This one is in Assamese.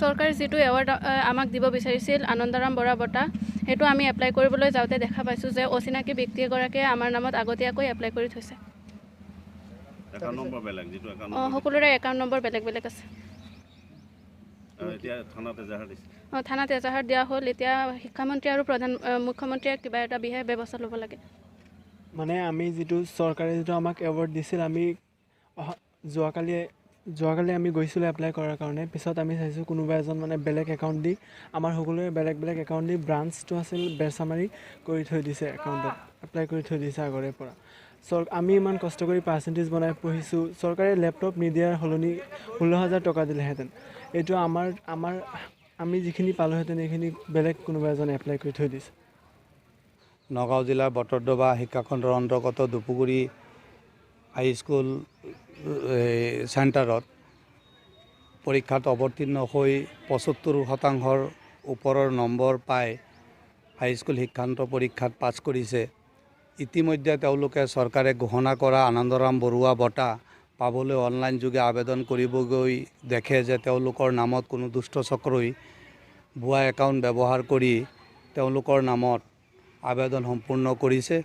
চৰকাৰে যিটো এৱাৰ্ড আমাক দিব বিচাৰিছিল আনন্দৰাম বৰা বঁটা সেইটো আমি এপ্লাই কৰিবলৈ যাওঁতে দেখা পাইছোঁ যে অচিনাকি ব্যক্তি এগৰাকীয়ে আমাৰ নামত আগতীয়াকৈ এপ্লাই কৰি থৈছে। সকলোৰে একাউণ্ট নম্বৰ বেলেগ বেলেগ আছে। থানাত এজাহাৰ দিয়া হ'ল। এতিয়া শিক্ষামন্ত্ৰী আৰু মুখ্যমন্ত্ৰীয়ে কিবা এটা বিশেষ ব্যৱস্থা ল'ব লাগে। মানে আমি চৰকাৰে আমাক এৱাৰ্ড দিছিল, আমি যোৱাকালি আমি গৈছিলোঁ এপ্লাই কৰাৰ কাৰণে। পিছত আমি চাইছোঁ কোনোবা এজন মানে বেলেগ একাউণ্ট দি আমাৰ সকলোৰে বেলেগ বেলেগ একাউণ্ট দি ব্ৰাঞ্চটো আছিল বেৰচামাৰি কৰি থৈ দিছে, একাউণ্টত এপ্লাই কৰি থৈ দিছে আগৰে পৰা। আমি ইমান কষ্ট কৰি পাৰ্চেণ্টেজ বনাই পঢ়িছোঁ, চৰকাৰে লেপটপ নিদিয়াৰ সলনি 16,000 টকা দিলেহেঁতেন। এইটো আমি যিখিনি পালোঁহেঁতেন এইখিনি বেলেগ কোনোবা এজনে এপ্লাই কৰি থৈ দিছে। নগাঁও জিলাৰ বটদ্ৰৱা শিক্ষাখণ্ডৰ অন্তৰ্গত দুপুগুৰি হাইস্কুল চেণ্টাৰত পৰীক্ষাত অৱতীৰ্ণ হৈ 75% ওপৰৰ নম্বৰ পাই হাইস্কুল শিক্ষান্ত পৰীক্ষাত পাছ কৰিছে। ইতিমধ্যে তেওঁলোকে চৰকাৰে ঘোষণা কৰা আনন্দৰাম বৰুৱা বঁটা পাবলৈ অনলাইন যোগে আবেদন কৰিব গৈ দেখে যে তেওঁলোকৰ নামত কোনো দুষ্ট চক্ৰই ভুৱা একাউণ্ট ব্যৱহাৰ কৰি তেওঁলোকৰ নামত আবেদন সম্পূৰ্ণ কৰিছে।